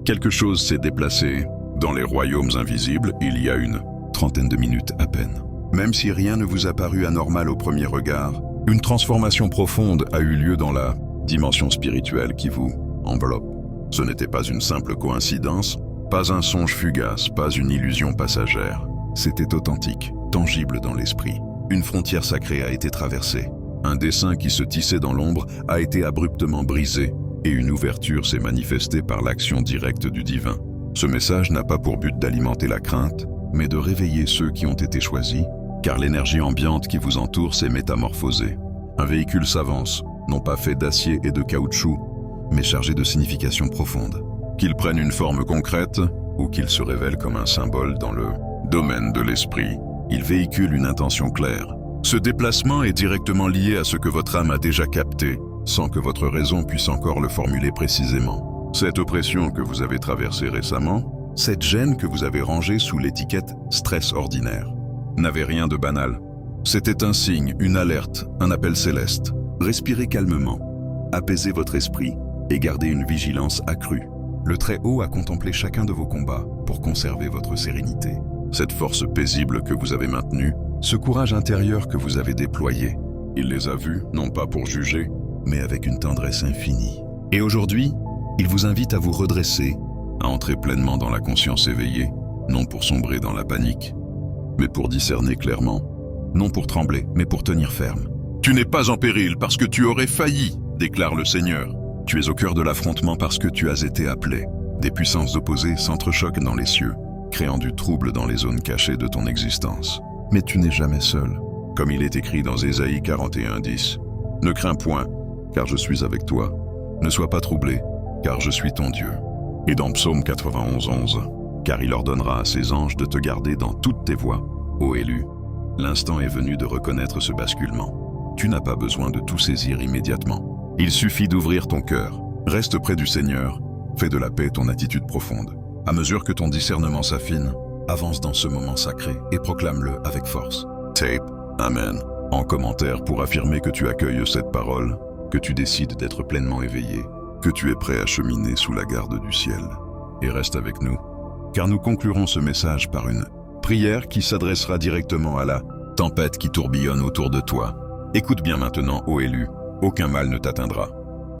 Quelque chose s'est déplacé. Dans les royaumes invisibles, il y a une trentaine de minutes à peine. Même si rien ne vous a paru anormal au premier regard, une transformation profonde a eu lieu dans la dimension spirituelle qui vous enveloppe. Ce n'était pas une simple coïncidence, pas un songe fugace, pas une illusion passagère. C'était authentique, tangible dans l'esprit. Une frontière sacrée a été traversée. Un dessein qui se tissait dans l'ombre a été abruptement brisé et une ouverture s'est manifestée par l'action directe du divin. Ce message n'a pas pour but d'alimenter la crainte, mais de réveiller ceux qui ont été choisis, car l'énergie ambiante qui vous entoure s'est métamorphosée. Un véhicule s'avance, non pas fait d'acier et de caoutchouc, mais chargé de signification profonde. Qu'il prenne une forme concrète ou qu'il se révèle comme un symbole dans le domaine de l'esprit, il véhicule une intention claire. Ce déplacement est directement lié à ce que votre âme a déjà capté, sans que votre raison puisse encore le formuler précisément. Cette oppression que vous avez traversée récemment, cette gêne que vous avez rangée sous l'étiquette « stress ordinaire », n'avait rien de banal. C'était un signe, une alerte, un appel céleste. Respirez calmement, apaisez votre esprit et gardez une vigilance accrue. Le Très-Haut a contemplé chacun de vos combats pour conserver votre sérénité. Cette force paisible que vous avez maintenue, ce courage intérieur que vous avez déployé, il les a vus, non pas pour juger, mais avec une tendresse infinie. Et aujourd'hui, il vous invite à vous redresser, à entrer pleinement dans la conscience éveillée, non pour sombrer dans la panique, mais pour discerner clairement, non pour trembler, mais pour tenir ferme. Tu n'es pas en péril parce que tu aurais failli, déclare le Seigneur. Tu es au cœur de l'affrontement parce que tu as été appelé. Des puissances opposées s'entrechoquent dans les cieux, créant du trouble dans les zones cachées de ton existence. Mais tu n'es jamais seul. Comme il est écrit dans Ésaïe 41:10. Ne crains point, car je suis avec toi. Ne sois pas troublé, car je suis ton Dieu. Et dans Psaume 91:11, car il ordonnera à ses anges de te garder dans toutes tes voies, ô élu. L'instant est venu de reconnaître ce basculement. Tu n'as pas besoin de tout saisir immédiatement. Il suffit d'ouvrir ton cœur. Reste près du Seigneur. Fais de la paix ton attitude profonde. À mesure que ton discernement s'affine, avance dans ce moment sacré et proclame-le avec force. Tape, Amen. En commentaire pour affirmer que tu accueilles cette parole, que tu décides d'être pleinement éveillé, que tu es prêt à cheminer sous la garde du ciel. Et reste avec nous, car nous conclurons ce message par une prière qui s'adressera directement à la tempête qui tourbillonne autour de toi. Écoute bien maintenant, ô élu, aucun mal ne t'atteindra.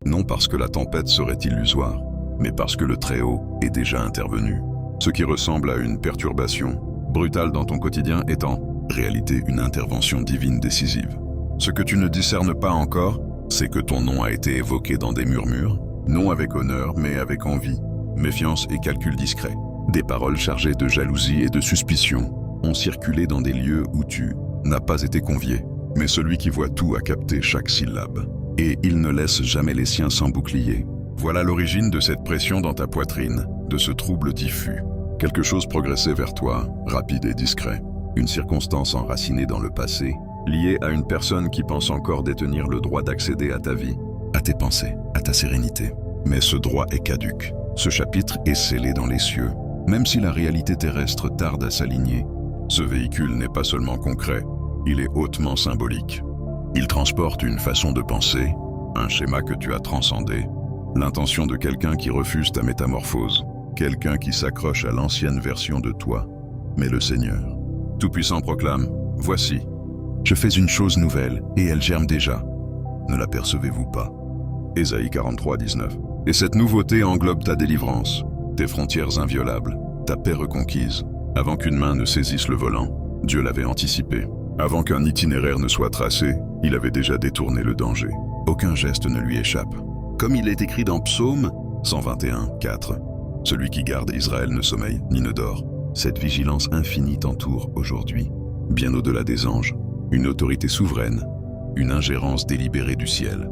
Non parce que la tempête serait illusoire, mais parce que le Très-Haut est déjà intervenu. Ce qui ressemble à une perturbation brutale dans ton quotidien est en réalité une intervention divine décisive. Ce que tu ne discernes pas encore, c'est que ton nom a été évoqué dans des murmures, non avec honneur mais avec envie, méfiance et calcul discret. Des paroles chargées de jalousie et de suspicion ont circulé dans des lieux où tu n'as pas été convié. Mais celui qui voit tout a capté chaque syllabe. Et il ne laisse jamais les siens sans bouclier. Voilà l'origine de cette pression dans ta poitrine, de ce trouble diffus. Quelque chose progressait vers toi, rapide et discret. Une circonstance enracinée dans le passé, liée à une personne qui pense encore détenir le droit d'accéder à ta vie, à tes pensées, à ta sérénité. Mais ce droit est caduc. Ce chapitre est scellé dans les cieux. Même si la réalité terrestre tarde à s'aligner, ce véhicule n'est pas seulement concret, il est hautement symbolique. Il transporte une façon de penser, un schéma que tu as transcendé, l'intention de quelqu'un qui refuse ta métamorphose, quelqu'un qui s'accroche à l'ancienne version de toi. Mais le Seigneur, Tout-Puissant proclame, « Voici, je fais une chose nouvelle et elle germe déjà. Ne l'apercevez-vous pas ?» Ésaïe 43:19. Et cette nouveauté englobe ta délivrance, tes frontières inviolables, ta paix reconquise. Avant qu'une main ne saisisse le volant, Dieu l'avait anticipé. Avant qu'un itinéraire ne soit tracé, il avait déjà détourné le danger. Aucun geste ne lui échappe. Comme il est écrit dans Psaume 121:4, « Celui qui garde Israël ne sommeille ni ne dort. » Cette vigilance infinie t'entoure aujourd'hui, bien au-delà des anges, une autorité souveraine, une ingérence délibérée du ciel.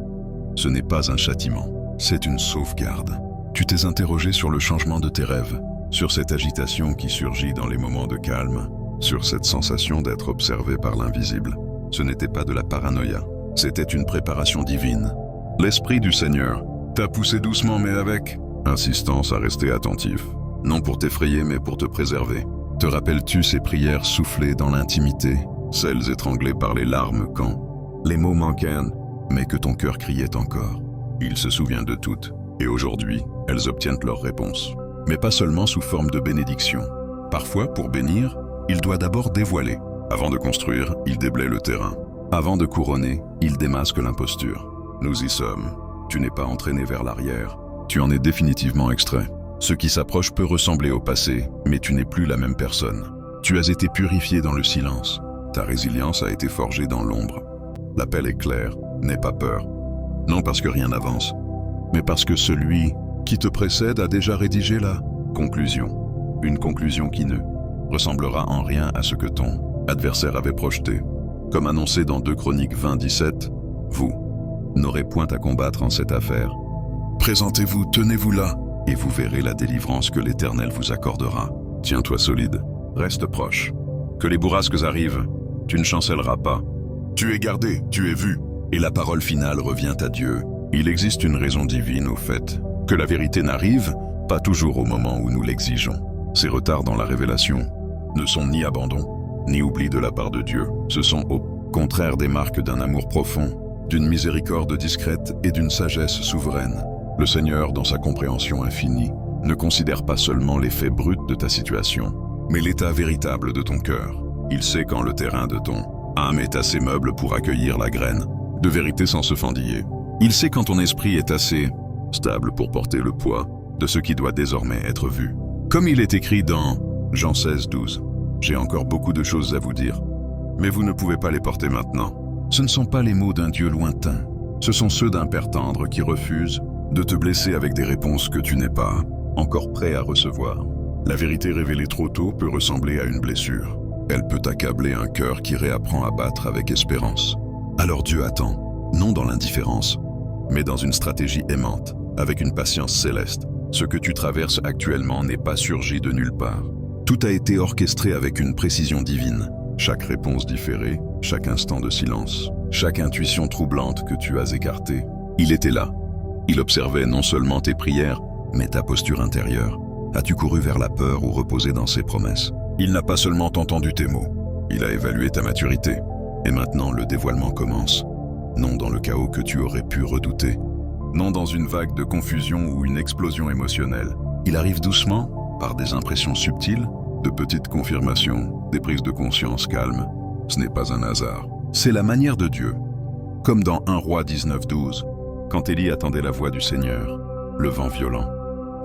Ce n'est pas un châtiment, c'est une sauvegarde. Tu t'es interrogé sur le changement de tes rêves, sur cette agitation qui surgit dans les moments de calme, sur cette sensation d'être observé par l'invisible. Ce n'était pas de la paranoïa, c'était une préparation divine. L'Esprit du Seigneur t'a poussé doucement mais avec insistance à rester attentif. Non pour t'effrayer mais pour te préserver. Te rappelles-tu ces prières soufflées dans l'intimité, celles étranglées par les larmes quand les mots manquaient, mais que ton cœur criait encore? Il se souvient de toutes, et aujourd'hui, elles obtiennent leur réponse. mais pas seulement sous forme de bénédiction. Parfois, pour bénir, il doit d'abord dévoiler. Avant de construire, il déblaye le terrain. Avant de couronner, il démasque l'imposture. Nous y sommes. Tu n'es pas entraîné vers l'arrière. Tu en es définitivement extrait. Ce qui s'approche peut ressembler au passé, mais tu n'es plus la même personne. Tu as été purifié dans le silence. Ta résilience a été forgée dans l'ombre. L'appel est clair, n'aie pas peur. Non parce que rien n'avance, mais parce que celui qui te précède a déjà rédigé la conclusion. Une conclusion qui ne ressemblera en rien à ce que ton adversaire avait projeté. Comme annoncé dans 2 Chroniques 20-17, vous n'aurez point à combattre en cette affaire. Présentez-vous, tenez-vous là, et vous verrez la délivrance que l'Éternel vous accordera. Tiens-toi solide, reste proche. Que les bourrasques arrivent, tu ne chancelleras pas. Tu es gardé, tu es vu, et la parole finale revient à Dieu. Il existe une raison divine au fait que la vérité n'arrive pas toujours au moment où nous l'exigeons. Ces retards dans la révélation ne sont ni abandon, ni oubli de la part de Dieu. Ce sont au contraire des marques d'un amour profond, d'une miséricorde discrète et d'une sagesse souveraine. Le Seigneur, dans sa compréhension infinie, ne considère pas seulement l'effet brut de ta situation, mais l'état véritable de ton cœur. Il sait quand le terrain de ton âme est assez meuble pour accueillir la graine de vérité sans se fendiller. Il sait quand ton esprit est assez stable pour porter le poids de ce qui doit désormais être vu. Comme il est écrit dans Jean 16-12, « J'ai encore beaucoup de choses à vous dire, mais vous ne pouvez pas les porter maintenant. » Ce ne sont pas les mots d'un Dieu lointain, ce sont ceux d'un Père tendre qui refuse de te blesser avec des réponses que tu n'es pas encore prêt à recevoir. La vérité révélée trop tôt peut ressembler à une blessure. Elle peut accabler un cœur qui réapprend à battre avec espérance. Alors Dieu attend, non dans l'indifférence, mais dans une stratégie aimante, avec une patience céleste. Ce que tu traverses actuellement n'est pas surgi de nulle part. Tout a été orchestré avec une précision divine. Chaque réponse différée, chaque instant de silence, chaque intuition troublante que tu as écartée, il était là. Il observait non seulement tes prières, mais ta posture intérieure. As-tu couru vers la peur ou reposé dans ses promesses? Il n'a pas seulement entendu tes mots, il a évalué ta maturité. Et maintenant, le dévoilement commence. Non dans le chaos que tu aurais pu redouter, non dans une vague de confusion ou une explosion émotionnelle. Il arrive doucement, par des impressions subtiles, de petites confirmations, des prises de conscience calmes. Ce n'est pas un hasard. C'est la manière de Dieu. Comme dans 1 Roi 19-12, quand Élie attendait la voix du Seigneur, le vent violent,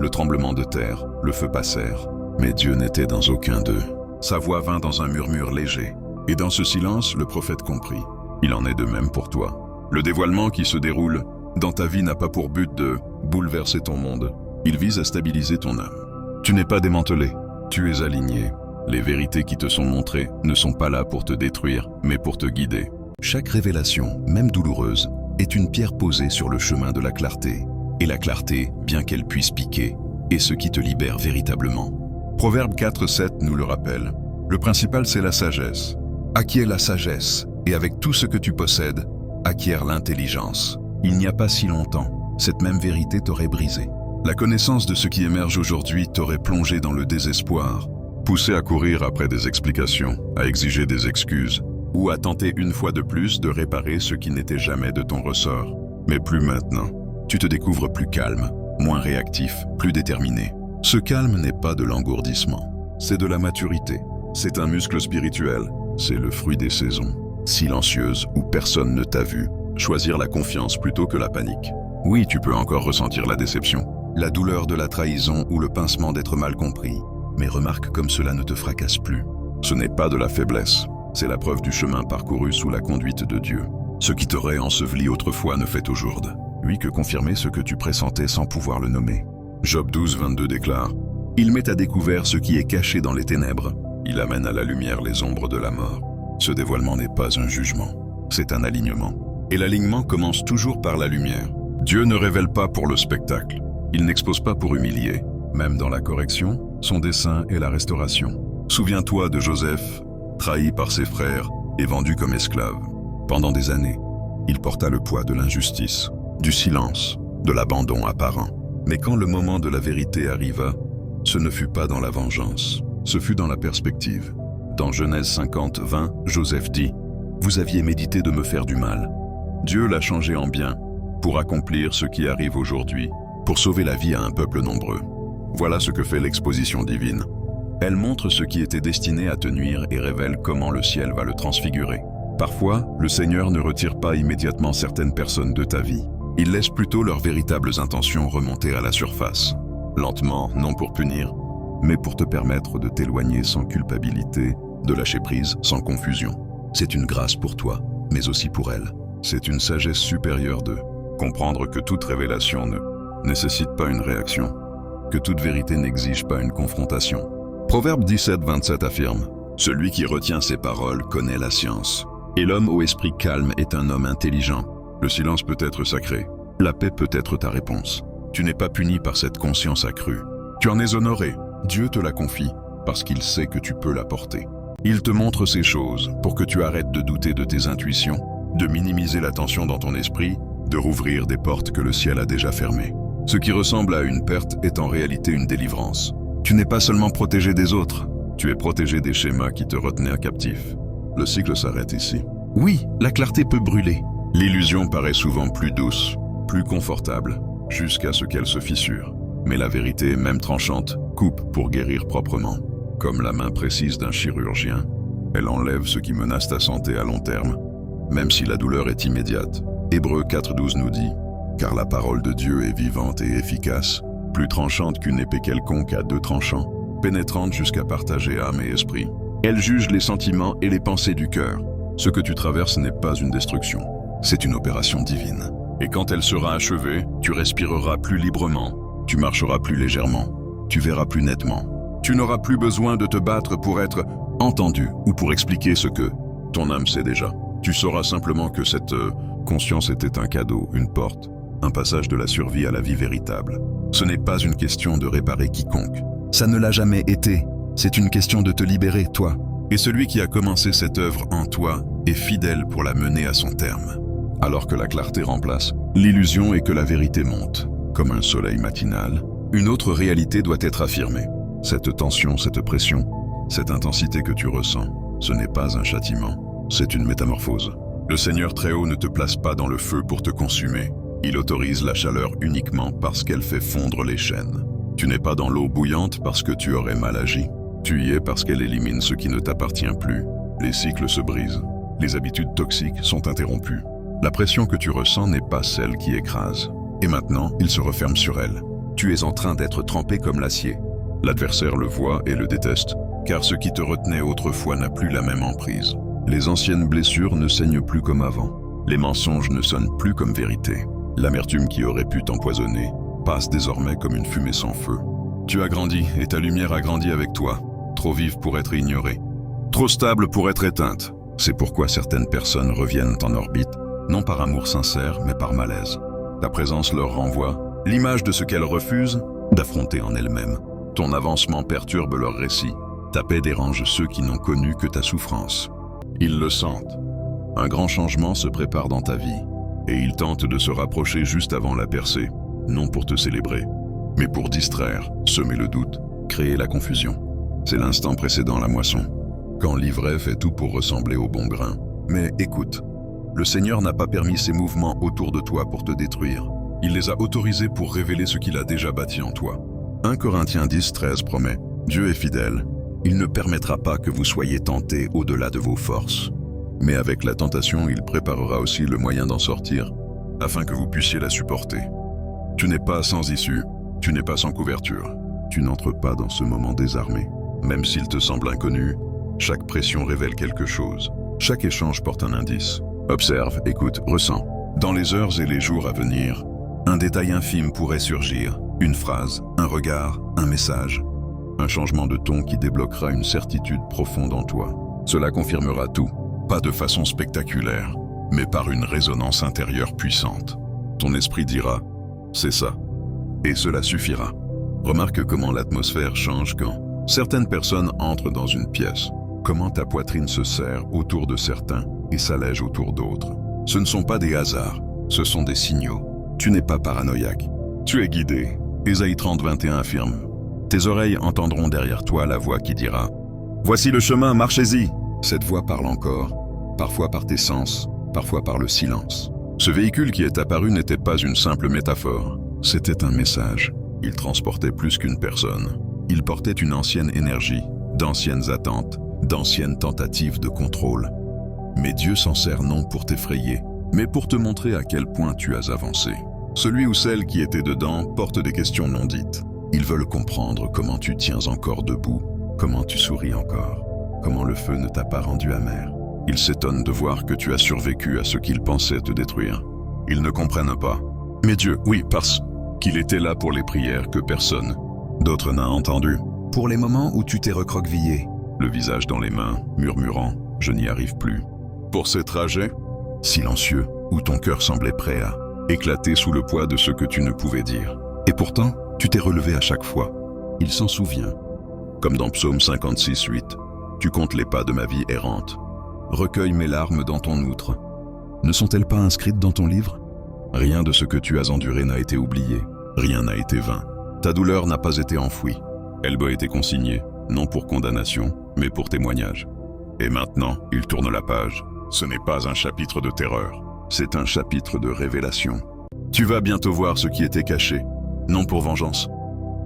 le tremblement de terre, le feu passèrent, mais Dieu n'était dans aucun d'eux. Sa voix vint dans un murmure léger, et dans ce silence, le prophète comprit. Il en est de même pour toi. Le dévoilement qui se déroule dans ta vie n'a pas pour but de bouleverser ton monde. Il vise à stabiliser ton âme. Tu n'es pas démantelé, tu es aligné. Les vérités qui te sont montrées ne sont pas là pour te détruire, mais pour te guider. Chaque révélation, même douloureuse, est une pierre posée sur le chemin de la clarté. Et la clarté, bien qu'elle puisse piquer, est ce qui te libère véritablement. Proverbe 4-7 nous le rappelle. Le principal, c'est la sagesse. Acquiers la sagesse, et avec tout ce que tu possèdes, acquiert l'intelligence. Il n'y a pas si longtemps, cette même vérité t'aurait brisé. La connaissance de ce qui émerge aujourd'hui t'aurait plongé dans le désespoir, poussé à courir après des explications, à exiger des excuses, ou à tenter une fois de plus de réparer ce qui n'était jamais de ton ressort. Mais plus maintenant. Tu te découvres plus calme, moins réactif, plus déterminé. Ce calme n'est pas de l'engourdissement, c'est de la maturité. C'est un muscle spirituel, c'est le fruit des saisons. Silencieuse, où personne ne t'a vu, choisir la confiance plutôt que la panique. Oui, tu peux encore ressentir la déception, la douleur de la trahison ou le pincement d'être mal compris. Mais remarque comme cela ne te fracasse plus. Ce n'est pas de la faiblesse, c'est la preuve du chemin parcouru sous la conduite de Dieu. Ce qui t'aurait enseveli autrefois ne fait aujourd'hui, lui, que confirmer ce que tu pressentais sans pouvoir le nommer. Job 12-22 déclare « Il met à découvert ce qui est caché dans les ténèbres. Il amène à la lumière les ombres de la mort. » Ce dévoilement n'est pas un jugement, c'est un alignement. Et l'alignement commence toujours par la lumière. Dieu ne révèle pas pour le spectacle. Il n'expose pas pour humilier. Même dans la correction, son dessein est la restauration. Souviens-toi de Joseph, trahi par ses frères et vendu comme esclave. Pendant des années, il porta le poids de l'injustice, du silence, de l'abandon apparent. Mais quand le moment de la vérité arriva, ce ne fut pas dans la vengeance, ce fut dans la perspective. Dans Genèse 50-20, Joseph dit « Vous aviez médité de me faire du mal. Dieu l'a changé en bien pour accomplir ce qui arrive aujourd'hui, pour sauver la vie à un peuple nombreux. » Voilà ce que fait l'exposition divine. Elle montre ce qui était destiné à te nuire et révèle comment le ciel va le transfigurer. Parfois, le Seigneur ne retire pas immédiatement certaines personnes de ta vie. Il laisse plutôt leurs véritables intentions remonter à la surface. Lentement, non pour punir, mais pour te permettre de t'éloigner sans culpabilité, de lâcher prise sans confusion. C'est une grâce pour toi, mais aussi pour elle. C'est une sagesse supérieure de comprendre que toute révélation ne nécessite pas une réaction, que toute vérité n'exige pas une confrontation. Proverbe 17-27 affirme « Celui qui retient ses paroles connaît la science, et l'homme au esprit calme est un homme intelligent. Le silence peut être sacré, la paix peut être ta réponse. Tu n'es pas puni par cette conscience accrue. Tu en es honoré, Dieu te la confie, parce qu'il sait que tu peux la porter. Il te montre ces choses pour que tu arrêtes de douter de tes intuitions, de minimiser la tension dans ton esprit, de rouvrir des portes que le ciel a déjà fermées. Ce qui ressemble à une perte est en réalité une délivrance. Tu n'es pas seulement protégé des autres, tu es protégé des schémas qui te retenaient captif. Le cycle s'arrête ici. Oui, la clarté peut brûler. L'illusion paraît souvent plus douce, plus confortable, jusqu'à ce qu'elle se fissure. Mais la vérité, même tranchante, coupe pour guérir proprement. Comme la main précise d'un chirurgien, elle enlève ce qui menace ta santé à long terme, même si la douleur est immédiate. Hébreux 4.12 nous dit « Car la parole de Dieu est vivante et efficace, plus tranchante qu'une épée quelconque à deux tranchants, pénétrante jusqu'à partager âme et esprit. Elle juge les sentiments et les pensées du cœur. Ce que tu traverses n'est pas une destruction, c'est une opération divine. Et quand elle sera achevée, tu respireras plus librement, tu marcheras plus légèrement, tu verras plus nettement. Tu n'auras plus besoin de te battre pour être entendu ou pour expliquer ce que ton âme sait déjà. Tu sauras simplement que cette conscience était un cadeau, une porte, un passage de la survie à la vie véritable. Ce n'est pas une question de réparer quiconque. Ça ne l'a jamais été. C'est une question de te libérer, toi. Et celui qui a commencé cette œuvre en toi est fidèle pour la mener à son terme. Alors que la clarté remplace l'illusion et que la vérité monte, comme un soleil matinal, une autre réalité doit être affirmée. Cette tension, cette pression, cette intensité que tu ressens, ce n'est pas un châtiment, c'est une métamorphose. Le Seigneur Très-Haut ne te place pas dans le feu pour te consumer. Il autorise la chaleur uniquement parce qu'elle fait fondre les chaînes. Tu n'es pas dans l'eau bouillante parce que tu aurais mal agi. Tu y es parce qu'elle élimine ce qui ne t'appartient plus. Les cycles se brisent. Les habitudes toxiques sont interrompues. La pression que tu ressens n'est pas celle qui écrase. Et maintenant, il se referme sur elle. Tu es en train d'être trempé comme l'acier. L'adversaire le voit et le déteste, car ce qui te retenait autrefois n'a plus la même emprise. Les anciennes blessures ne saignent plus comme avant. Les mensonges ne sonnent plus comme vérité. L'amertume qui aurait pu t'empoisonner passe désormais comme une fumée sans feu. Tu as grandi et ta lumière a grandi avec toi. Trop vive pour être ignorée. Trop stable pour être éteinte. C'est pourquoi certaines personnes reviennent en orbite, non par amour sincère, mais par malaise. Ta présence leur renvoie l'image de ce qu'elles refusent d'affronter en elles-mêmes. Ton avancement perturbe leur récit. Ta paix dérange ceux qui n'ont connu que ta souffrance. Ils le sentent. Un grand changement se prépare dans ta vie, et ils tentent de se rapprocher juste avant la percée, non pour te célébrer, mais pour distraire, semer le doute, créer la confusion. C'est l'instant précédent la moisson, quand l'ivraie fait tout pour ressembler au bon grain. Mais écoute, le Seigneur n'a pas permis ces mouvements autour de toi pour te détruire. Il les a autorisés pour révéler ce qu'il a déjà bâti en toi. 1 Corinthiens 10-13 promet « Dieu est fidèle, il ne permettra pas que vous soyez tentés au-delà de vos forces. Mais avec la tentation, il préparera aussi le moyen d'en sortir, afin que vous puissiez la supporter. Tu n'es pas sans issue, tu n'es pas sans couverture. Tu n'entres pas dans ce moment désarmé. Même s'il te semble inconnu, chaque pression révèle quelque chose. Chaque échange porte un indice. Observe, écoute, ressens. Dans les heures et les jours à venir, un détail infime pourrait surgir. Une phrase, un regard, un message. Un changement de ton qui débloquera une certitude profonde en toi. Cela confirmera tout, pas de façon spectaculaire, mais par une résonance intérieure puissante. Ton esprit dira « c'est ça », et cela suffira. Remarque comment l'atmosphère change quand certaines personnes entrent dans une pièce, comment ta poitrine se serre autour de certains et s'allège autour d'autres. Ce ne sont pas des hasards, ce sont des signaux. Tu n'es pas paranoïaque, tu es guidé. Ésaïe 30-21 affirme « Tes oreilles entendront derrière toi la voix qui dira « Voici le chemin, marchez-y !» Cette voix parle encore, parfois par tes sens, parfois par le silence. Ce véhicule qui est apparu n'était pas une simple métaphore, c'était un message. Il transportait plus qu'une personne. Il portait une ancienne énergie, d'anciennes attentes, d'anciennes tentatives de contrôle. Mais Dieu s'en sert non pour t'effrayer, mais pour te montrer à quel point tu as avancé. Celui ou celle qui était dedans porte des questions non dites. Ils veulent comprendre comment tu tiens encore debout, comment tu souris encore, comment le feu ne t'a pas rendu amer. Ils s'étonnent de voir que tu as survécu à ce qu'ils pensaient te détruire. Ils ne comprennent pas. Mais Dieu, oui, parce qu'il était là pour les prières que personne d'autre n'a entendues. Pour les moments où tu t'es recroquevillé, le visage dans les mains, murmurant « je n'y arrive plus ». Pour ces trajets silencieux, où ton cœur semblait prêt à éclater sous le poids de ce que tu ne pouvais dire. Et pourtant, tu t'es relevé à chaque fois. Il s'en souvient. Comme dans Psaume 56:8, tu comptes les pas de ma vie errante. Recueille mes larmes dans ton outre. Ne sont-elles pas inscrites dans ton livre? Rien de ce que tu as enduré n'a été oublié. Rien n'a été vain. Ta douleur n'a pas été enfouie. Elle a été consignée, non pour condamnation, mais pour témoignage. Et maintenant, il tourne la page. Ce n'est pas un chapitre de terreur. C'est un chapitre de révélation. Tu vas bientôt voir ce qui était caché, non pour vengeance,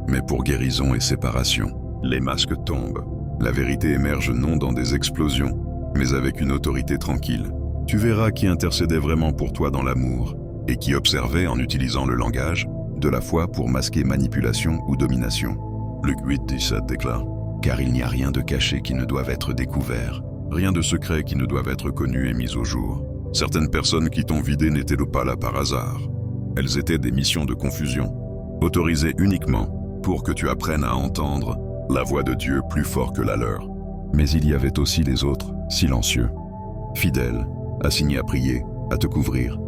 mais pour guérison et séparation. Les masques tombent. La vérité émerge non dans des explosions, mais avec une autorité tranquille. Tu verras qui intercédait vraiment pour toi dans l'amour, et qui observait en utilisant le langage de la foi pour masquer manipulation ou domination. Luc 8:17 déclare « Car il n'y a rien de caché qui ne doive être découvert, rien de secret qui ne doive être connu et mis au jour. » Certaines personnes qui t'ont vidé n'étaient pas là par hasard. Elles étaient des missions de confusion, autorisées uniquement pour que tu apprennes à entendre la voix de Dieu plus fort que la leur. Mais il y avait aussi les autres, silencieux, fidèles, assignés à prier, à te couvrir,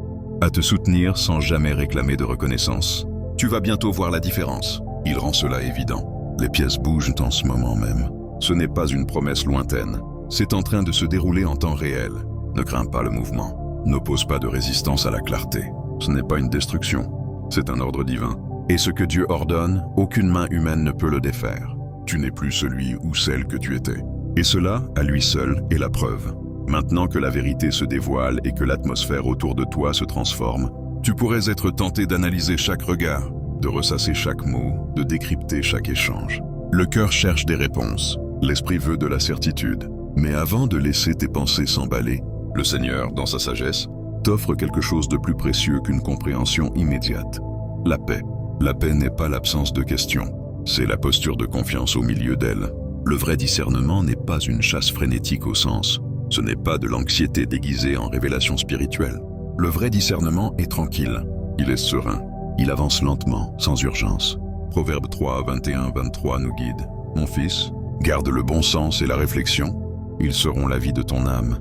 à te soutenir sans jamais réclamer de reconnaissance. Tu vas bientôt voir la différence. Il rend cela évident. Les pièces bougent en ce moment même. Ce n'est pas une promesse lointaine. C'est en train de se dérouler en temps réel. Ne crains pas le mouvement. N'oppose pas de résistance à la clarté. Ce n'est pas une destruction. C'est un ordre divin. Et ce que Dieu ordonne, aucune main humaine ne peut le défaire. Tu n'es plus celui ou celle que tu étais. Et cela, à lui seul, est la preuve. Maintenant que la vérité se dévoile et que l'atmosphère autour de toi se transforme, tu pourrais être tenté d'analyser chaque regard, de ressasser chaque mot, de décrypter chaque échange. Le cœur cherche des réponses. L'esprit veut de la certitude. Mais avant de laisser tes pensées s'emballer, le Seigneur, dans sa sagesse, t'offre quelque chose de plus précieux qu'une compréhension immédiate. La paix. La paix n'est pas l'absence de questions. C'est la posture de confiance au milieu d'elle. Le vrai discernement n'est pas une chasse frénétique au sens. Ce n'est pas de l'anxiété déguisée en révélation spirituelle. Le vrai discernement est tranquille. Il est serein. Il avance lentement, sans urgence. Proverbe 3, 21-23 nous guide. Mon fils, garde le bon sens et la réflexion. Ils seront la vie de ton âme.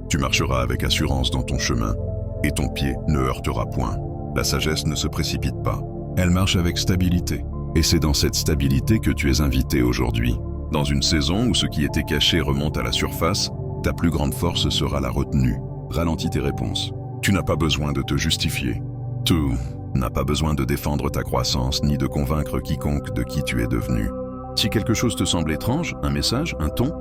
Tu marcheras avec assurance dans ton chemin, et ton pied ne heurtera point. La sagesse ne se précipite pas. Elle marche avec stabilité. Et c'est dans cette stabilité que tu es invité aujourd'hui. Dans une saison où ce qui était caché remonte à la surface, ta plus grande force sera la retenue. Ralentis tes réponses. Tu n'as pas besoin de te justifier. Tu n'as pas besoin de défendre ta croissance ni de convaincre quiconque de qui tu es devenu. Si quelque chose te semble étrange, un message, un ton,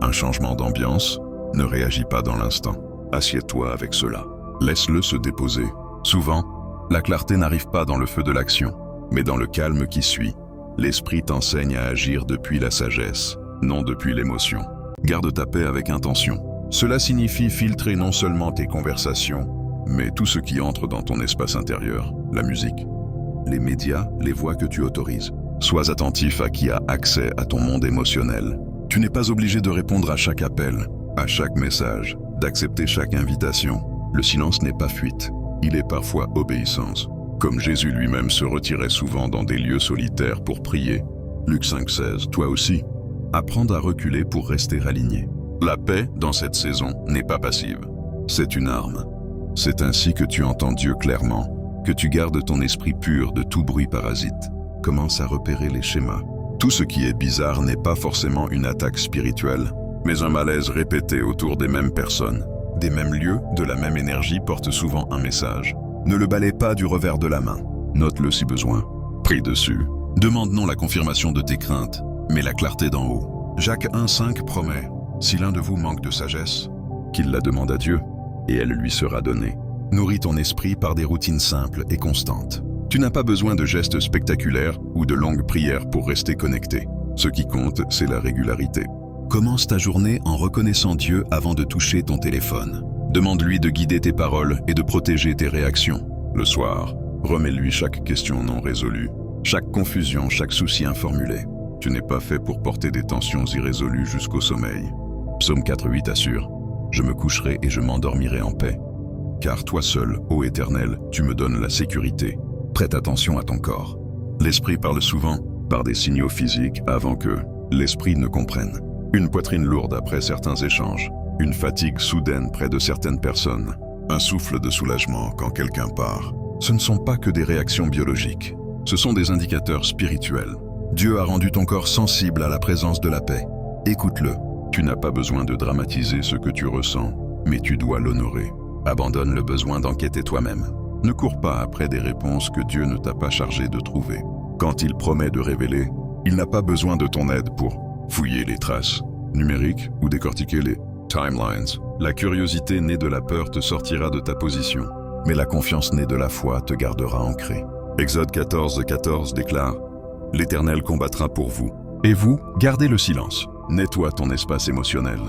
un changement d'ambiance, ne réagis pas dans l'instant. Assieds-toi avec cela. Laisse-le se déposer. Souvent, la clarté n'arrive pas dans le feu de l'action, mais dans le calme qui suit. L'esprit t'enseigne à agir depuis la sagesse, non depuis l'émotion. Garde ta paix avec intention. Cela signifie filtrer non seulement tes conversations, mais tout ce qui entre dans ton espace intérieur, la musique, les médias, les voix que tu autorises. Sois attentif à qui a accès à ton monde émotionnel. Tu n'es pas obligé de répondre à chaque appel, à chaque message, d'accepter chaque invitation. Le silence n'est pas fuite, il est parfois obéissance. Comme Jésus lui-même se retirait souvent dans des lieux solitaires pour prier. Luc 5,16, toi aussi. Apprendre à reculer pour rester aligné. La paix, dans cette saison, n'est pas passive. C'est une arme. C'est ainsi que tu entends Dieu clairement, que tu gardes ton esprit pur de tout bruit parasite. Commence à repérer les schémas. Tout ce qui est bizarre n'est pas forcément une attaque spirituelle, mais un malaise répété autour des mêmes personnes. Des mêmes lieux, de la même énergie portent souvent un message. Ne le balaie pas du revers de la main. Note-le si besoin. Prie dessus. Demande non la confirmation de tes craintes, mais la clarté d'en haut. Jacques 1,5 promet, si l'un de vous manque de sagesse, qu'il la demande à Dieu, et elle lui sera donnée. Nourris ton esprit par des routines simples et constantes. Tu n'as pas besoin de gestes spectaculaires ou de longues prières pour rester connecté. Ce qui compte, c'est la régularité. Commence ta journée en reconnaissant Dieu avant de toucher ton téléphone. Demande-lui de guider tes paroles et de protéger tes réactions. Le soir, remets-lui chaque question non résolue, chaque confusion, chaque souci informulé. Tu n'es pas fait pour porter des tensions irrésolues jusqu'au sommeil. Psaume 4:8 assure « Je me coucherai et je m'endormirai en paix. Car toi seul, ô Éternel, tu me donnes la sécurité. Prête attention à ton corps. » L'esprit parle souvent par des signaux physiques avant que l'esprit ne comprenne. Une poitrine lourde après certains échanges, une fatigue soudaine près de certaines personnes, un souffle de soulagement quand quelqu'un part. Ce ne sont pas que des réactions biologiques, ce sont des indicateurs spirituels. Dieu a rendu ton corps sensible à la présence de la paix. Écoute-le. Tu n'as pas besoin de dramatiser ce que tu ressens, mais tu dois l'honorer. Abandonne le besoin d'enquêter toi-même. Ne cours pas après des réponses que Dieu ne t'a pas chargé de trouver. Quand il promet de révéler, il n'a pas besoin de ton aide pour fouiller les traces numériques ou décortiquer les timelines. La curiosité née de la peur te sortira de ta position, mais la confiance née de la foi te gardera ancré. Exode 14:14 déclare « L'Éternel combattra pour vous, et vous, gardez le silence. Nettoie ton espace émotionnel.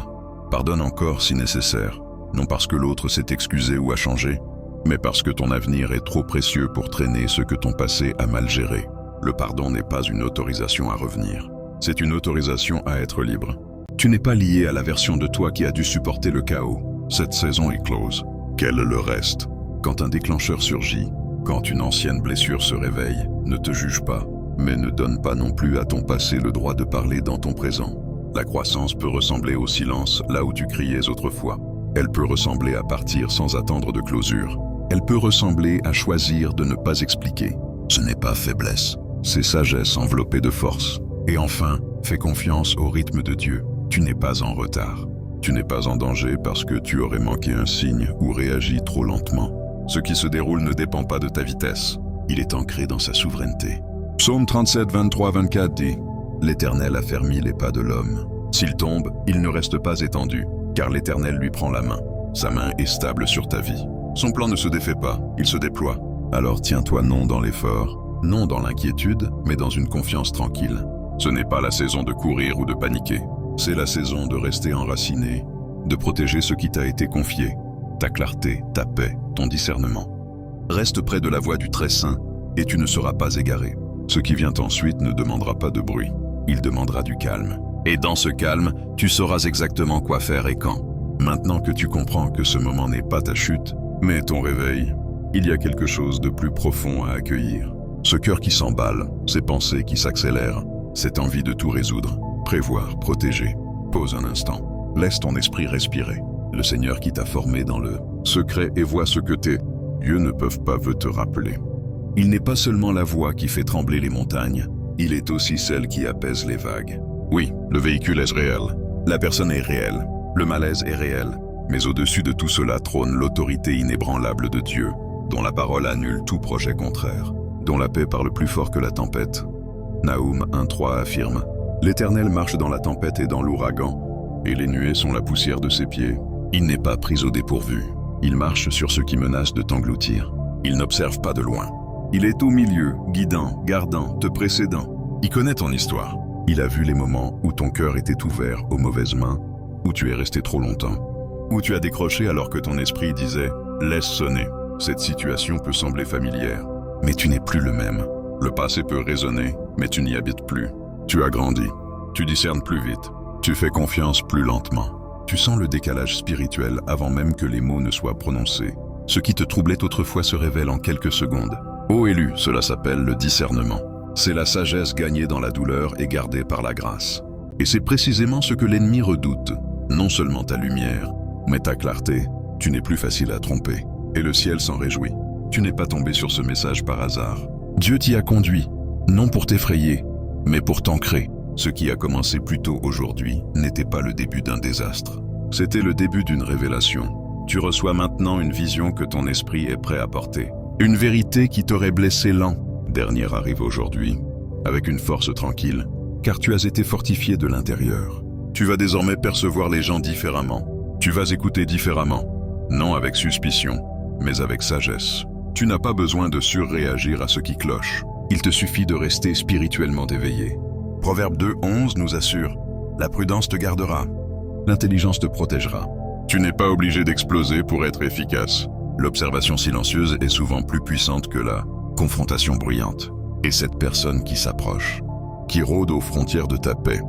Pardonne encore si nécessaire, non parce que l'autre s'est excusé ou a changé, mais parce que ton avenir est trop précieux pour traîner ce que ton passé a mal géré. Le pardon n'est pas une autorisation à revenir. C'est une autorisation à être libre. Tu n'es pas lié à la version de toi qui a dû supporter le chaos. Cette saison est close. Quel le reste? Quand un déclencheur surgit, quand une ancienne blessure se réveille, ne te juge pas, mais ne donne pas non plus à ton passé le droit de parler dans ton présent. La croissance peut ressembler au silence là où tu criais autrefois. Elle peut ressembler à partir sans attendre de closure. Elle peut ressembler à choisir de ne pas expliquer. Ce n'est pas faiblesse, c'est sagesse enveloppée de force. Et enfin, fais confiance au rythme de Dieu. Tu n'es pas en retard. Tu n'es pas en danger parce que tu aurais manqué un signe ou réagi trop lentement. Ce qui se déroule ne dépend pas de ta vitesse. Il est ancré dans sa souveraineté. Psaume 37, 23-24 dit « L'Éternel affermit les pas de l'homme. S'il tombe, il ne reste pas étendu, car l'Éternel lui prend la main. Sa main est stable sur ta vie. Son plan ne se défait pas, il se déploie. Alors tiens-toi non dans l'effort, non dans l'inquiétude, mais dans une confiance tranquille. Ce n'est pas la saison de courir ou de paniquer. C'est la saison de rester enraciné, de protéger ce qui t'a été confié, ta clarté, ta paix, ton discernement. Reste près de la voie du Très Saint et tu ne seras pas égaré. Ce qui vient ensuite ne demandera pas de bruit, il demandera du calme. Et dans ce calme, tu sauras exactement quoi faire et quand. Maintenant que tu comprends que ce moment n'est pas ta chute, mais ton réveil, il y a quelque chose de plus profond à accueillir. Ce cœur qui s'emballe, ces pensées qui s'accélèrent, cette envie de tout résoudre, prévoir, protéger. Pause un instant, laisse ton esprit respirer. Le Seigneur qui t'a formé dans le secret et voit ce que tes yeux ne peuvent pas te rappeler. Il n'est pas seulement la voix qui fait trembler les montagnes, il est aussi celle qui apaise les vagues. Oui, le véhicule est réel, la personne est réelle, le malaise est réel, mais au-dessus de tout cela trône l'autorité inébranlable de Dieu, dont la parole annule tout projet contraire, dont la paix parle plus fort que la tempête. Naoum 1:3 affirme « L'Éternel marche dans la tempête et dans l'ouragan, et les nuées sont la poussière de ses pieds. Il n'est pas pris au dépourvu. Il marche sur ceux qui menacent de t'engloutir. Il n'observe pas de loin. Il est au milieu, guidant, gardant, te précédant. Il connaît ton histoire. Il a vu les moments où ton cœur était ouvert aux mauvaises mains, où tu es resté trop longtemps, où tu as décroché alors que ton esprit disait « Laisse sonner ». Cette situation peut sembler familière, mais tu n'es plus le même. Le passé peut résonner, mais tu n'y habites plus. Tu as grandi, tu discernes plus vite, tu fais confiance plus lentement. Tu sens le décalage spirituel avant même que les mots ne soient prononcés. Ce qui te troublait autrefois se révèle en quelques secondes. Ô élu, cela s'appelle le discernement. C'est la sagesse gagnée dans la douleur et gardée par la grâce. Et c'est précisément ce que l'ennemi redoute. Non seulement ta lumière, mais ta clarté. Tu n'es plus facile à tromper. Et le ciel s'en réjouit. Tu n'es pas tombé sur ce message par hasard. Dieu t'y a conduit, non pour t'effrayer, mais pour t'ancrer. Ce qui a commencé plus tôt aujourd'hui n'était pas le début d'un désastre. C'était le début d'une révélation. Tu reçois maintenant une vision que ton esprit est prêt à porter. Une vérité qui t'aurait blessé lent. Dernière arrive aujourd'hui, avec une force tranquille, car tu as été fortifié de l'intérieur. Tu vas désormais percevoir les gens différemment. Tu vas écouter différemment, non avec suspicion, mais avec sagesse. Tu n'as pas besoin de surréagir à ce qui cloche. Il te suffit de rester spirituellement éveillé. Proverbe 2:11 nous assure « La prudence te gardera, l'intelligence te protégera ». Tu n'es pas obligé d'exploser pour être efficace. L'observation silencieuse est souvent plus puissante que la confrontation bruyante. Et cette personne qui s'approche, qui rôde aux frontières de ta paix,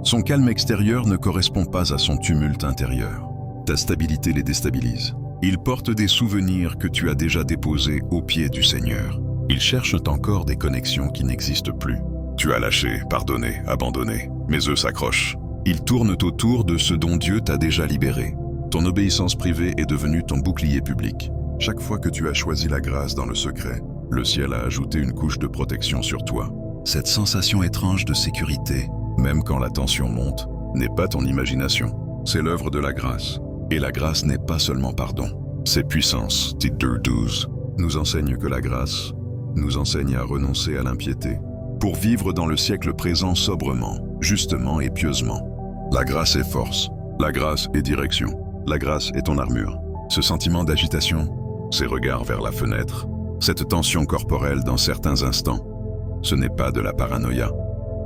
son calme extérieur ne correspond pas à son tumulte intérieur. Ta stabilité les déstabilise. Ils portent des souvenirs que tu as déjà déposés aux pieds du Seigneur. Ils cherchent encore des connexions qui n'existent plus. Tu as lâché, pardonné, abandonné, mais eux s'accrochent. Ils tournent autour de ce dont Dieu t'a déjà libéré. Ton obéissance privée est devenue ton bouclier public. Chaque fois que tu as choisi la grâce dans le secret, le ciel a ajouté une couche de protection sur toi. Cette sensation étrange de sécurité, même quand la tension monte, n'est pas ton imagination. C'est l'œuvre de la grâce. Et la grâce n'est pas seulement pardon. C'est puissance. Tite 2:12 nous enseigne que la grâce nous enseigne à renoncer à l'impiété pour vivre dans le siècle présent sobrement, justement et pieusement. La grâce est force. La grâce est direction. La grâce est ton armure. Ce sentiment d'agitation, ces regards vers la fenêtre, cette tension corporelle dans certains instants, ce n'est pas de la paranoïa,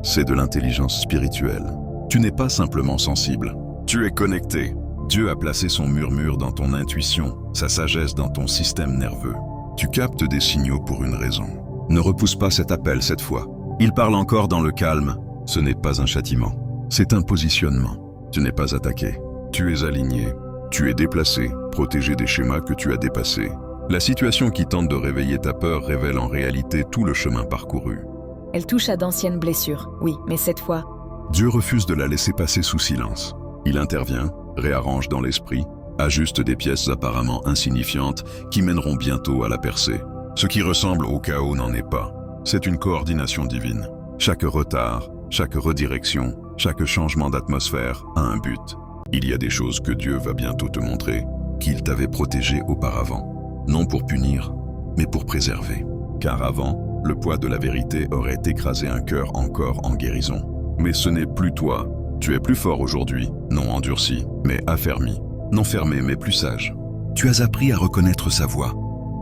c'est de l'intelligence spirituelle. Tu n'es pas simplement sensible, tu es connecté. Dieu a placé son murmure dans ton intuition, sa sagesse dans ton système nerveux. Tu captes des signaux pour une raison. Ne repousse pas cet appel cette fois. Il parle encore dans le calme. Ce n'est pas un châtiment, c'est un positionnement. Tu n'es pas attaqué, tu es aligné, tu es déplacé, protégé des schémas que tu as dépassés. La situation qui tente de réveiller ta peur révèle en réalité tout le chemin parcouru. Elle touche à d'anciennes blessures, oui, mais cette fois... Dieu refuse de la laisser passer sous silence. Il intervient, réarrange dans l'esprit, ajuste des pièces apparemment insignifiantes qui mèneront bientôt à la percée. Ce qui ressemble au chaos n'en est pas. C'est une coordination divine. Chaque retard, chaque redirection, chaque changement d'atmosphère a un but. Il y a des choses que Dieu va bientôt te montrer, qu'il t'avait protégées auparavant. Non pour punir, mais pour préserver. Car avant, le poids de la vérité aurait écrasé un cœur encore en guérison. Mais ce n'est plus toi. Tu es plus fort aujourd'hui, non endurci, mais affermi. Non fermé, mais plus sage. Tu as appris à reconnaître sa voix.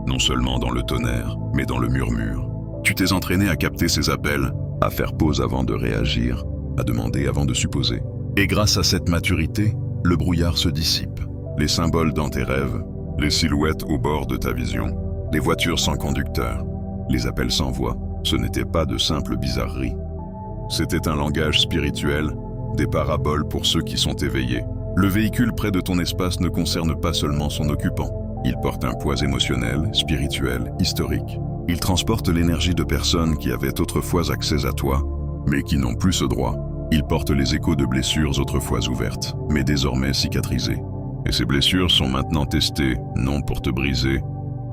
Non seulement dans le tonnerre, mais dans le murmure. Tu t'es entraîné à capter ses appels, à faire pause avant de réagir, à demander avant de supposer. Et grâce à cette maturité, le brouillard se dissipe. Les symboles dans tes rêves, les silhouettes au bord de ta vision, les voitures sans conducteur, les appels sans voix, ce n'était pas de simples bizarreries. C'était un langage spirituel, des paraboles pour ceux qui sont éveillés. Le véhicule près de ton espace ne concerne pas seulement son occupant. Il porte un poids émotionnel, spirituel, historique. Il transporte l'énergie de personnes qui avaient autrefois accès à toi, mais qui n'ont plus ce droit. Il porte les échos de blessures autrefois ouvertes, mais désormais cicatrisées. Et ces blessures sont maintenant testées, non pour te briser,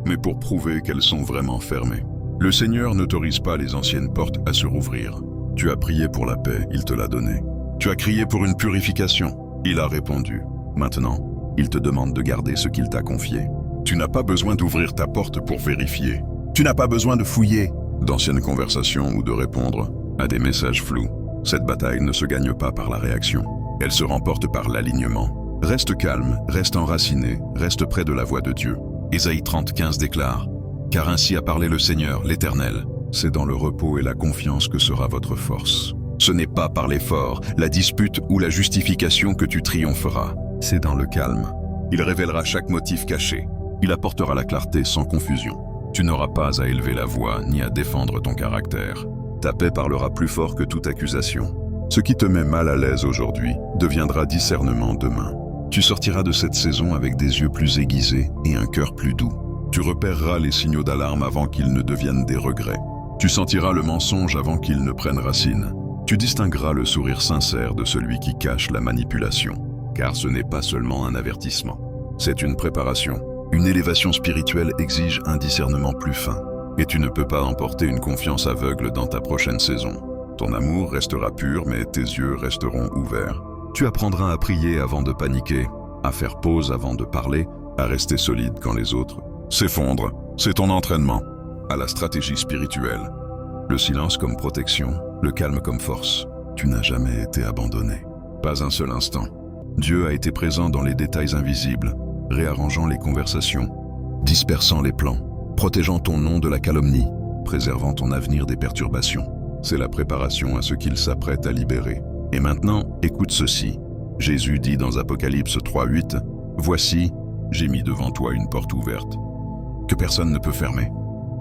mais pour prouver qu'elles sont vraiment fermées. Le Seigneur n'autorise pas les anciennes portes à se rouvrir. Tu as prié pour la paix, il te l'a donnée. Tu as crié pour une purification, il a répondu. Maintenant, il te demande de garder ce qu'il t'a confié. Tu n'as pas besoin d'ouvrir ta porte pour vérifier. Tu n'as pas besoin de fouiller d'anciennes conversations ou de répondre à des messages flous. Cette bataille ne se gagne pas par la réaction. Elle se remporte par l'alignement. Reste calme, reste enraciné, reste près de la voix de Dieu. Ésaïe 30:15 déclare « Car ainsi a parlé le Seigneur, l'Éternel. C'est dans le repos et la confiance que sera votre force. Ce n'est pas par l'effort, la dispute ou la justification que tu triompheras. C'est dans le calme. Il révélera chaque motif caché. Il apportera la clarté sans confusion. Tu n'auras pas à élever la voix ni à défendre ton caractère. Ta paix parlera plus fort que toute accusation. Ce qui te met mal à l'aise aujourd'hui deviendra discernement demain. Tu sortiras de cette saison avec des yeux plus aiguisés et un cœur plus doux. Tu repéreras les signaux d'alarme avant qu'ils ne deviennent des regrets. Tu sentiras le mensonge avant qu'il ne prenne racine. Tu distingueras le sourire sincère de celui qui cache la manipulation. Car ce n'est pas seulement un avertissement. C'est une préparation. Une élévation spirituelle exige un discernement plus fin. Et tu ne peux pas emporter une confiance aveugle dans ta prochaine saison. Ton amour restera pur, mais tes yeux resteront ouverts. Tu apprendras à prier avant de paniquer, à faire pause avant de parler, à rester solide quand les autres s'effondrent. C'est ton entraînement à la stratégie spirituelle. Le silence comme protection, le calme comme force. Tu n'as jamais été abandonné. Pas un seul instant. Dieu a été présent dans les détails invisibles, réarrangeant les conversations, dispersant les plans, protégeant ton nom de la calomnie, préservant ton avenir des perturbations. C'est la préparation à ce qu'il s'apprête à libérer. Et maintenant, écoute ceci. Jésus dit dans Apocalypse 3:8, « Voici, j'ai mis devant toi une porte ouverte, que personne ne peut fermer.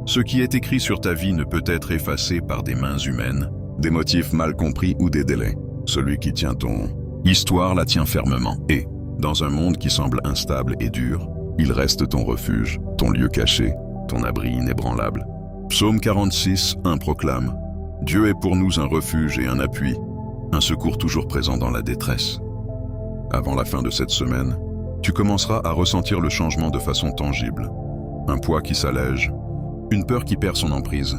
Ce qui est écrit sur ta vie ne peut être effacé par des mains humaines, des motifs mal compris ou des délais. Celui qui tient ton histoire la tient fermement. Et, dans un monde qui semble instable et dur, il reste ton refuge, ton lieu caché, ton abri inébranlable. » Psaume 46, 1 proclame, « Dieu est pour nous un refuge et un appui, un secours toujours présent dans la détresse. » Avant la fin de cette semaine, tu commenceras à ressentir le changement de façon tangible. Un poids qui s'allège, une peur qui perd son emprise,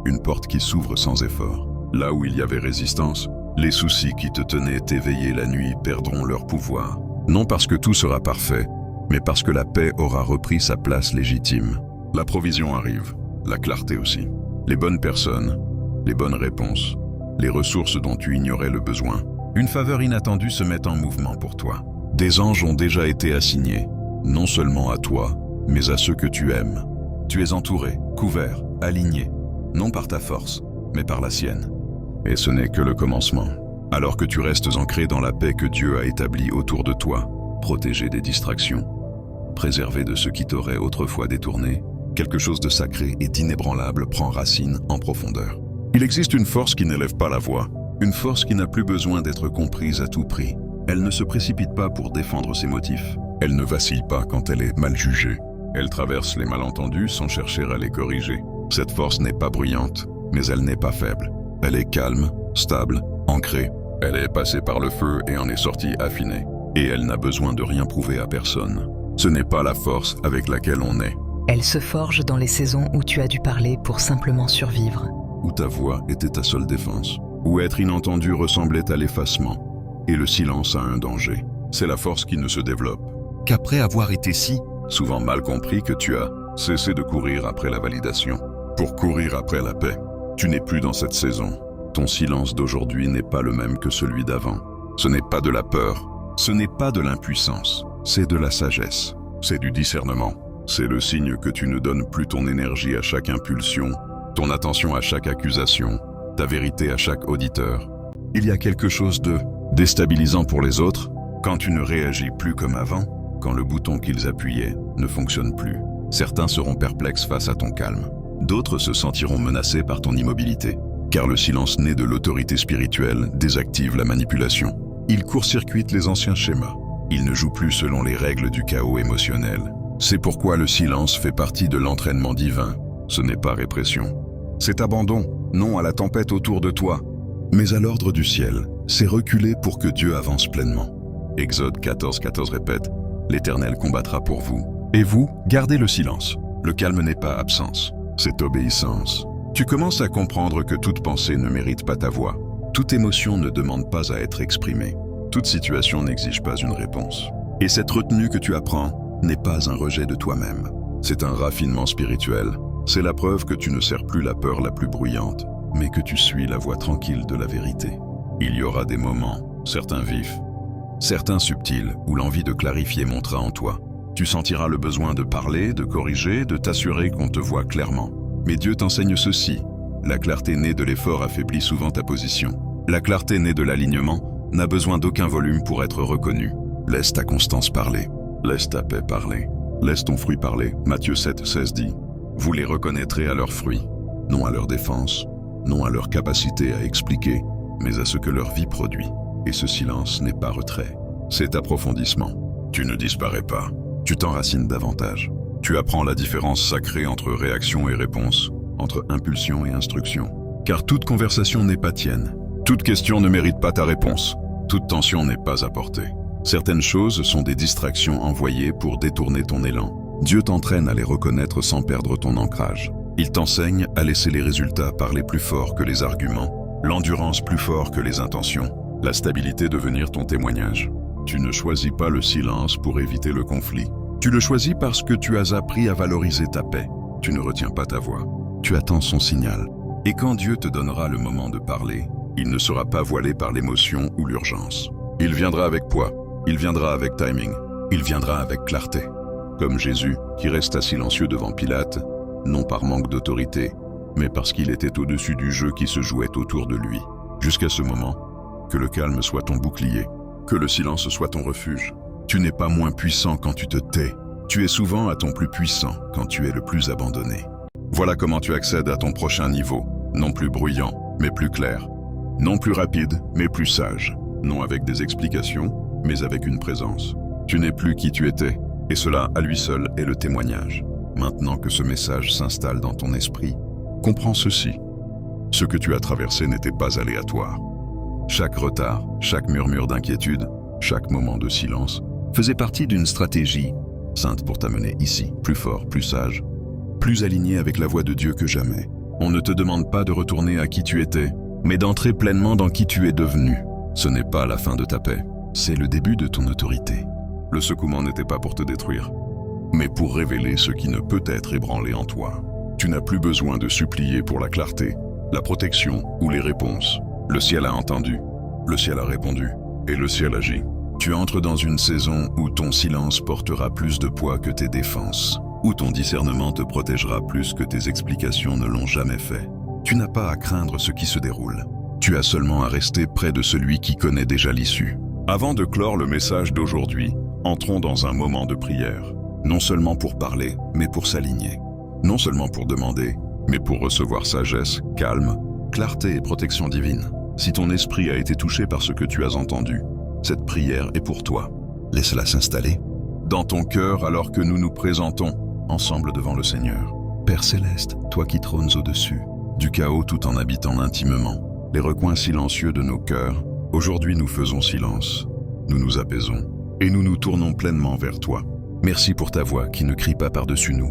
une porte qui s'ouvre sans effort. Là où il y avait résistance, les soucis qui te tenaient éveillé la nuit perdront leur pouvoir. Non parce que tout sera parfait, mais parce que la paix aura repris sa place légitime. La provision arrive, la clarté aussi. Les bonnes personnes, les bonnes réponses, les ressources dont tu ignorais le besoin. Une faveur inattendue se met en mouvement pour toi. Des anges ont déjà été assignés, non seulement à toi, mais à ceux que tu aimes. Tu es entouré, couvert, aligné, non par ta force, mais par la sienne. Et ce n'est que le commencement. Alors que tu restes ancré dans la paix que Dieu a établie autour de toi, protégé des distractions, préservé de ce qui t'aurait autrefois détourné, quelque chose de sacré et d'inébranlable prend racine en profondeur. Il existe une force qui n'élève pas la voix, une force qui n'a plus besoin d'être comprise à tout prix. Elle ne se précipite pas pour défendre ses motifs. Elle ne vacille pas quand elle est mal jugée. Elle traverse les malentendus sans chercher à les corriger. Cette force n'est pas bruyante, mais elle n'est pas faible. Elle est calme, stable, ancrée. Elle est passée par le feu et en est sortie affinée. Et elle n'a besoin de rien prouver à personne. Ce n'est pas la force avec laquelle on est. Elle se forge dans les saisons où tu as dû parler pour simplement survivre. Où ta voix était ta seule défense. Où être inentendu ressemblait à l'effacement. Et le silence a un danger. C'est la force qui ne se développe qu'après avoir été souvent mal compris que tu as cessé de courir après la validation. Pour courir après la paix, tu n'es plus dans cette saison. Ton silence d'aujourd'hui n'est pas le même que celui d'avant. Ce n'est pas de la peur, ce n'est pas de l'impuissance, c'est de la sagesse, c'est du discernement. C'est le signe que tu ne donnes plus ton énergie à chaque impulsion, ton attention à chaque accusation, ta vérité à chaque auditeur. Il y a quelque chose de déstabilisant pour les autres quand tu ne réagis plus comme avant, quand le bouton qu'ils appuyaient ne fonctionne plus. Certains seront perplexes face à ton calme. D'autres se sentiront menacés par ton immobilité, car le silence né de l'autorité spirituelle désactive la manipulation. Il court-circuite les anciens schémas. Il ne joue plus selon les règles du chaos émotionnel. C'est pourquoi le silence fait partie de l'entraînement divin. Ce n'est pas répression. C'est abandon, non à la tempête autour de toi, mais à l'ordre du ciel. C'est reculer pour que Dieu avance pleinement. Exode 14:14 répète, « L'Éternel combattra pour vous. Et vous, gardez le silence. » Le calme n'est pas absence, c'est obéissance. Tu commences à comprendre que toute pensée ne mérite pas ta voix. Toute émotion ne demande pas à être exprimée. Toute situation n'exige pas une réponse. Et cette retenue que tu apprends n'est pas un rejet de toi-même. C'est un raffinement spirituel. C'est la preuve que tu ne sers plus la peur la plus bruyante, mais que tu suis la voie tranquille de la vérité. Il y aura des moments, certains vifs, certains subtils, où l'envie de clarifier montera en toi. Tu sentiras le besoin de parler, de corriger, de t'assurer qu'on te voit clairement. Mais Dieu t'enseigne ceci. La clarté née de l'effort affaiblit souvent ta position. La clarté née de l'alignement n'a besoin d'aucun volume pour être reconnue. Laisse ta constance parler. Laisse ta paix parler. Laisse ton fruit parler. Matthieu 7:16 dit, « Vous les reconnaîtrez à leurs fruits, non à leur défense, non à leur capacité à expliquer, mais à ce que leur vie produit. » Et ce silence n'est pas retrait, c'est approfondissement. Tu ne disparais pas, tu t'enracines davantage. Tu apprends la différence sacrée entre réaction et réponse, entre impulsion et instruction. Car toute conversation n'est pas tienne, toute question ne mérite pas ta réponse, toute tension n'est pas à portée. Certaines choses sont des distractions envoyées pour détourner ton élan. Dieu t'entraîne à les reconnaître sans perdre ton ancrage. Il t'enseigne à laisser les résultats parler plus fort que les arguments, l'endurance plus fort que les intentions, la stabilité devenir ton témoignage. Tu ne choisis pas le silence pour éviter le conflit. Tu le choisis parce que tu as appris à valoriser ta paix. Tu ne retiens pas ta voix. Tu attends son signal. Et quand Dieu te donnera le moment de parler, il ne sera pas voilé par l'émotion ou l'urgence. Il viendra avec poids. Il viendra avec timing. Il viendra avec clarté. Comme Jésus, qui resta silencieux devant Pilate, non par manque d'autorité, mais parce qu'il était au-dessus du jeu qui se jouait autour de lui. Jusqu'à ce moment, que le calme soit ton bouclier, que le silence soit ton refuge. Tu n'es pas moins puissant quand tu te tais. Tu es souvent à ton plus puissant quand tu es le plus abandonné. Voilà comment tu accèdes à ton prochain niveau, non plus bruyant, mais plus clair. Non plus rapide, mais plus sage. Non avec des explications, mais avec une présence. Tu n'es plus qui tu étais, et cela à lui seul est le témoignage. Maintenant que ce message s'installe dans ton esprit, comprends ceci. Ce que tu as traversé n'était pas aléatoire. Chaque retard, chaque murmure d'inquiétude, chaque moment de silence faisait partie d'une stratégie sainte pour t'amener ici, plus fort, plus sage, plus aligné avec la voix de Dieu que jamais. On ne te demande pas de retourner à qui tu étais, mais d'entrer pleinement dans qui tu es devenu. Ce n'est pas la fin de ta paix, c'est le début de ton autorité. Le secouement n'était pas pour te détruire, mais pour révéler ce qui ne peut être ébranlé en toi. Tu n'as plus besoin de supplier pour la clarté, la protection ou les réponses. Le ciel a entendu, le ciel a répondu, et le ciel agit. Tu entres dans une saison où ton silence portera plus de poids que tes défenses, où ton discernement te protégera plus que tes explications ne l'ont jamais fait. Tu n'as pas à craindre ce qui se déroule. Tu as seulement à rester près de celui qui connaît déjà l'issue. Avant de clore le message d'aujourd'hui, entrons dans un moment de prière. Non seulement pour parler, mais pour s'aligner. Non seulement pour demander, mais pour recevoir sagesse, calme, clarté et protection divine. Si ton esprit a été touché par ce que tu as entendu, cette prière est pour toi. Laisse-la s'installer dans ton cœur alors que nous nous présentons ensemble devant le Seigneur. Père céleste, toi qui trônes au-dessus du chaos tout en habitant intimement les recoins silencieux de nos cœurs, aujourd'hui nous faisons silence, nous nous apaisons et nous nous tournons pleinement vers toi. Merci pour ta voix qui ne crie pas par-dessus nous,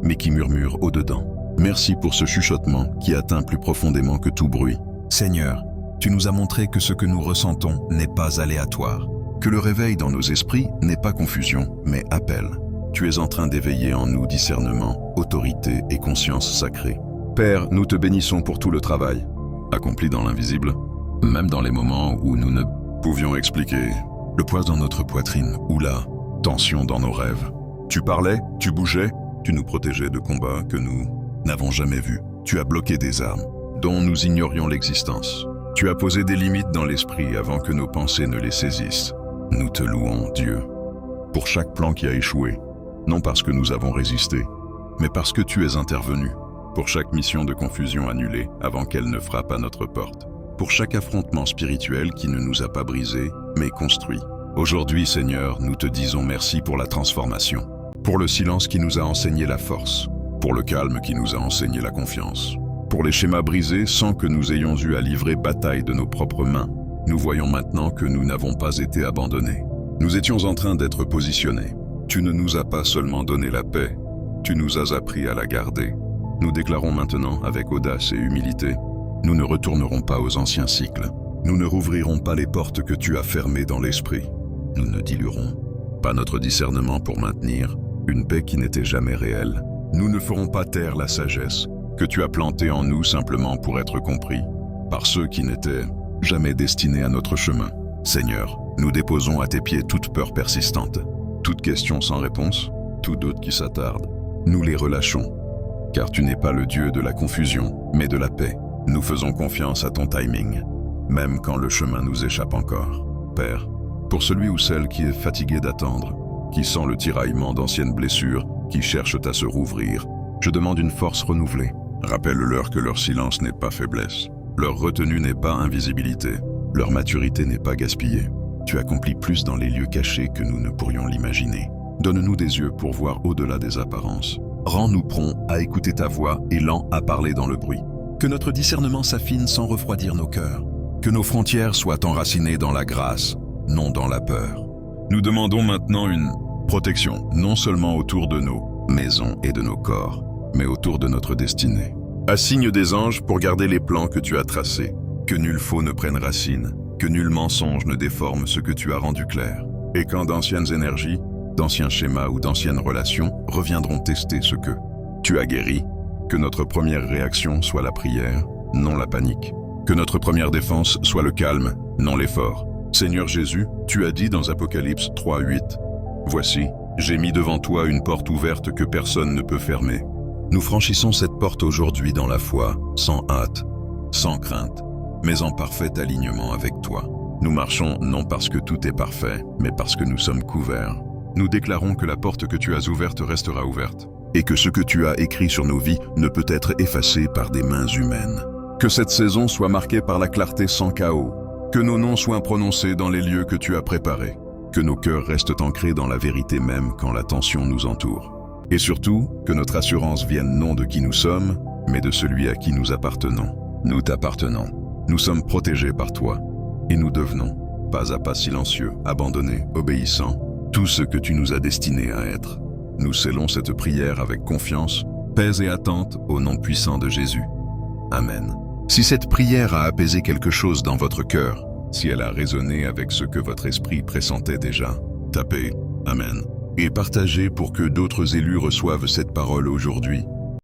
mais qui murmure au-dedans. Merci pour ce chuchotement qui atteint plus profondément que tout bruit. Seigneur, tu nous as montré que ce que nous ressentons n'est pas aléatoire, que le réveil dans nos esprits n'est pas confusion, mais appel. Tu es en train d'éveiller en nous discernement, autorité et conscience sacrée. Père, nous te bénissons pour tout le travail accompli dans l'invisible, même dans les moments où nous ne pouvions expliquer. Le poids dans notre poitrine ou la tension dans nos rêves. Tu parlais, tu bougeais, tu nous protégeais de combats que nous n'avons jamais vus. Tu as bloqué des armes dont nous ignorions l'existence. Tu as posé des limites dans l'esprit avant que nos pensées ne les saisissent. Nous te louons, Dieu, pour chaque plan qui a échoué, non parce que nous avons résisté, mais parce que tu es intervenu, pour chaque mission de confusion annulée avant qu'elle ne frappe à notre porte, pour chaque affrontement spirituel qui ne nous a pas brisés, mais construits. Aujourd'hui, Seigneur, nous te disons merci pour la transformation, pour le silence qui nous a enseigné la force, pour le calme qui nous a enseigné la confiance, pour les schémas brisés sans que nous ayons eu à livrer bataille de nos propres mains. Nous voyons maintenant que nous n'avons pas été abandonnés. Nous étions en train d'être positionnés. Tu ne nous as pas seulement donné la paix, tu nous as appris à la garder. Nous déclarons maintenant avec audace et humilité, nous ne retournerons pas aux anciens cycles. Nous ne rouvrirons pas les portes que tu as fermées dans l'esprit. Nous ne diluerons pas notre discernement pour maintenir une paix qui n'était jamais réelle. Nous ne ferons pas taire la sagesse que tu as plantée en nous simplement pour être compris par ceux qui n'étaient jamais destinés à notre chemin. Seigneur, nous déposons à tes pieds toute peur persistante, toute question sans réponse, tout doute qui s'attarde. Nous les relâchons, car tu n'es pas le Dieu de la confusion, mais de la paix. Nous faisons confiance à ton timing, même quand le chemin nous échappe encore. Père, pour celui ou celle qui est fatigué d'attendre, qui sent le tiraillement d'anciennes blessures, qui cherchent à se rouvrir, je demande une force renouvelée. Rappelle-leur que leur silence n'est pas faiblesse, leur retenue n'est pas invisibilité, leur maturité n'est pas gaspillée. Tu accomplis plus dans les lieux cachés que nous ne pourrions l'imaginer. Donne-nous des yeux pour voir au-delà des apparences. Rends-nous prompts à écouter ta voix et lents à parler dans le bruit. Que notre discernement s'affine sans refroidir nos cœurs. Que nos frontières soient enracinées dans la grâce, non dans la peur. Nous demandons maintenant une protection, non seulement autour de nos maisons et de nos corps, mais autour de notre destinée. Assigne des anges pour garder les plans que tu as tracés. Que nul faux ne prenne racine, que nul mensonge ne déforme ce que tu as rendu clair. Et quand d'anciennes énergies, d'anciens schémas ou d'anciennes relations reviendront tester ce que tu as guéri, que notre première réaction soit la prière, non la panique. Que notre première défense soit le calme, non l'effort. Seigneur Jésus, tu as dit dans Apocalypse 3:8, « Voici, j'ai mis devant toi une porte ouverte que personne ne peut fermer. Nous franchissons cette porte aujourd'hui dans la foi, sans hâte, sans crainte, mais en parfait alignement avec toi. Nous marchons non parce que tout est parfait, mais parce que nous sommes couverts. Nous déclarons que la porte que tu as ouverte restera ouverte, et que ce que tu as écrit sur nos vies ne peut être effacé par des mains humaines. Que cette saison soit marquée par la clarté sans chaos, que nos noms soient prononcés dans les lieux que tu as préparés, que nos cœurs restent ancrés dans la vérité même quand la tension nous entoure. Et surtout, que notre assurance vienne non de qui nous sommes, mais de celui à qui nous appartenons. Nous t'appartenons. Nous sommes protégés par toi. Et nous devenons, pas à pas silencieux, abandonnés, obéissants, tout ce que tu nous as destinés à être. Nous scellons cette prière avec confiance, paix et attente au nom puissant de Jésus. Amen. Si cette prière a apaisé quelque chose dans votre cœur, si elle a résonné avec ce que votre esprit pressentait déjà, tapez « Amen » et partagez pour que d'autres élus reçoivent cette parole aujourd'hui.